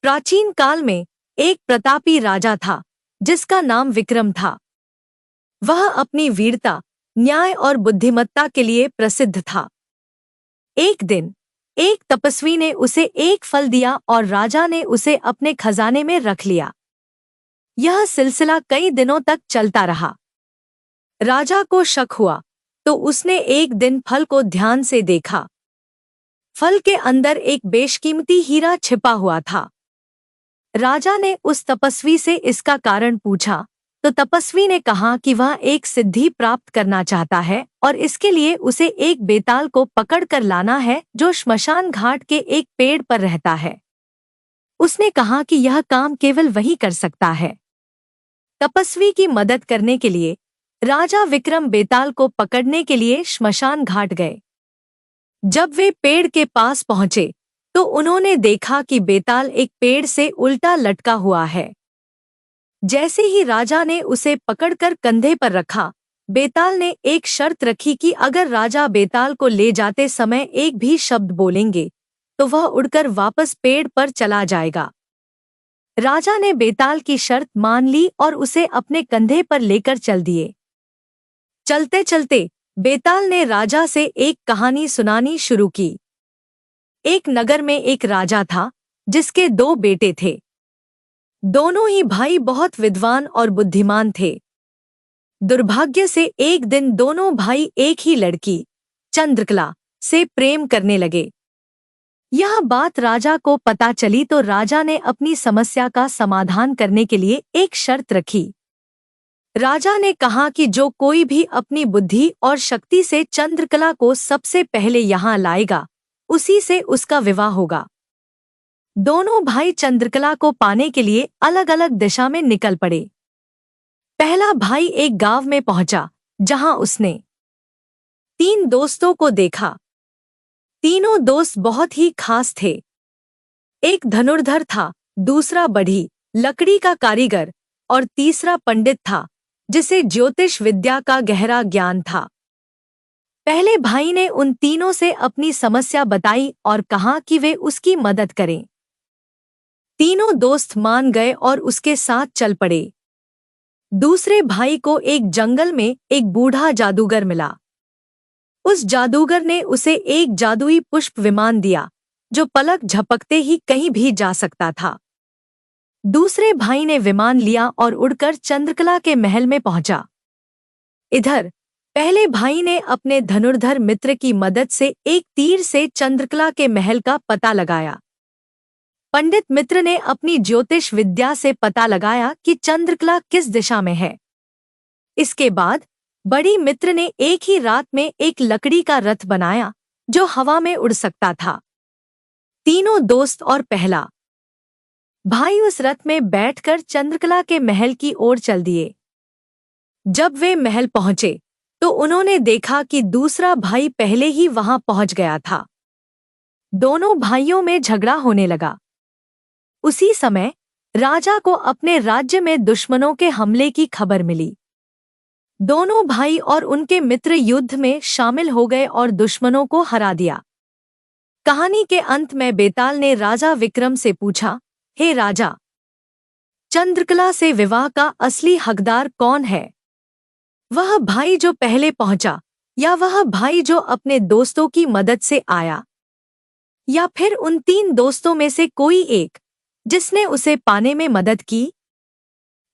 प्राचीन काल में एक प्रतापी राजा था जिसका नाम विक्रम था। वह अपनी वीरता, न्याय और बुद्धिमत्ता के लिए प्रसिद्ध था। एक दिन एक तपस्वी ने उसे एक फल दिया और राजा ने उसे अपने खजाने में रख लिया। यह सिलसिला कई दिनों तक चलता रहा। राजा को शक हुआ तो उसने एक दिन फल को ध्यान से देखा। फल के अंदर एक बेशकीमती हीरा छिपा हुआ था। राजा ने उस तपस्वी से इसका कारण पूछा तो तपस्वी ने कहा कि वह एक सिद्धि प्राप्त करना चाहता है और इसके लिए उसे एक बेताल को पकड़ कर लाना है जो श्मशान घाट के एक पेड़ पर रहता है। उसने कहा कि यह काम केवल वही कर सकता है। तपस्वी की मदद करने के लिए राजा विक्रम बेताल को पकड़ने के लिए श्मशान घाट गए। जब वे पेड़ के पास पहुंचे तो उन्होंने देखा कि बेताल एक पेड़ से उल्टा लटका हुआ है। जैसे ही राजा ने उसे पकड़कर कंधे पर रखा, बेताल ने एक शर्त रखी कि अगर राजा बेताल को ले जाते समय एक भी शब्द बोलेंगे तो वह उड़कर वापस पेड़ पर चला जाएगा। राजा ने बेताल की शर्त मान ली और उसे अपने कंधे पर लेकर चल दिए। चलते चलते बेताल ने राजा से एक कहानी सुनानी शुरू की। एक नगर में एक राजा था जिसके 2 बेटे थे। दोनों ही भाई बहुत विद्वान और बुद्धिमान थे। दुर्भाग्य से एक दिन दोनों भाई एक ही लड़की, चंद्रकला, से प्रेम करने लगे। यह बात राजा को पता चली तो राजा ने अपनी समस्या का समाधान करने के लिए एक शर्त रखी। राजा ने कहा कि जो कोई भी अपनी बुद्धि और शक्ति से चंद्रकला को सबसे पहले यहाँ लाएगा, उसी से उसका विवाह होगा। दोनों भाई चंद्रकला को पाने के लिए अलग अलग दिशा में निकल पड़े। पहला भाई एक गांव में पहुंचा जहां उसने 3 दोस्तों को देखा। तीनों दोस्त बहुत ही खास थे। एक धनुर्धर था, दूसरा बढ़ी लकड़ी का कारीगर और तीसरा पंडित था जिसे ज्योतिष विद्या का गहरा ज्ञान था। पहले भाई ने उन तीनों से अपनी समस्या बताई और कहा कि वे उसकी मदद करें। तीनों दोस्त मान गए और उसके साथ चल पड़े। दूसरे भाई को एक जंगल में एक बूढ़ा जादूगर मिला। उस जादूगर ने उसे एक जादुई पुष्प विमान दिया जो पलक झपकते ही कहीं भी जा सकता था। दूसरे भाई ने विमान लिया और उड़कर चंद्रकला के महल में पहुंचा। इधर पहले भाई ने अपने धनुर्धर मित्र की मदद से एक तीर से चंद्रकला के महल का पता लगाया। पंडित मित्र ने अपनी ज्योतिष विद्या से पता लगाया कि चंद्रकला किस दिशा में है। इसके बाद बड़ी मित्र ने एक ही रात में एक लकड़ी का रथ बनाया जो हवा में उड़ सकता था। तीनों दोस्त और पहला भाई उस रथ में बैठकर चंद्रकला के महल की ओर चल दिए। जब वे महल पहुंचे तो उन्होंने देखा कि दूसरा भाई पहले ही वहां पहुंच गया था। दोनों भाइयों में झगड़ा होने लगा। उसी समय राजा को अपने राज्य में दुश्मनों के हमले की खबर मिली। दोनों भाई और उनके मित्र युद्ध में शामिल हो गए और दुश्मनों को हरा दिया। कहानी के अंत में बेताल ने राजा विक्रम से पूछा, हे राजा, चंद्रकला से विवाह का असली हकदार कौन है? वह भाई जो पहले पहुंचा या वह भाई जो अपने दोस्तों की मदद से आया, या फिर उन 3 दोस्तों में से कोई एक जिसने उसे पाने में मदद की?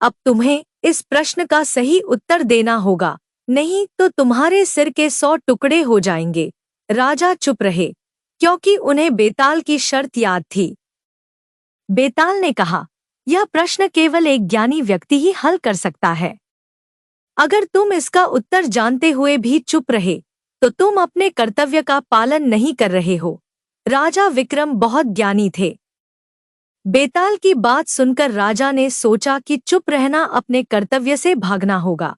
अब तुम्हें इस प्रश्न का सही उत्तर देना होगा, नहीं तो तुम्हारे सिर के 100 टुकड़े हो जाएंगे। राजा चुप रहे क्योंकि उन्हें बेताल की शर्त याद थी। बेताल ने कहा, यह प्रश्न केवल एक ज्ञानी व्यक्ति ही हल कर सकता है। अगर तुम इसका उत्तर जानते हुए भी चुप रहे तो तुम अपने कर्तव्य का पालन नहीं कर रहे हो। राजा विक्रम बहुत ज्ञानी थे। बेताल की बात सुनकर राजा ने सोचा कि चुप रहना अपने कर्तव्य से भागना होगा।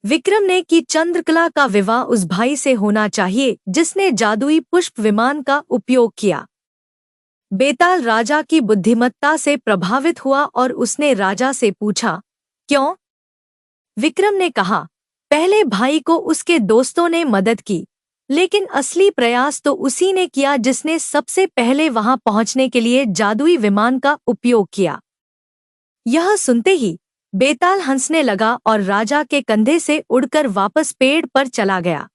विक्रम ने कि चंद्रकला का विवाह उस भाई से होना चाहिए जिसने जादुई पुष्प विमान का उपयोग किया। बेताल राजा की बुद्धिमत्ता से प्रभावित हुआ और उसने राजा से पूछा, क्यों? विक्रम ने कहा, पहले भाई को उसके दोस्तों ने मदद की, लेकिन असली प्रयास तो उसी ने किया जिसने सबसे पहले वहां पहुंचने के लिए जादुई विमान का उपयोग किया। यह सुनते ही बेताल हंसने लगा और राजा के कंधे से उड़कर वापस पेड़ पर चला गया।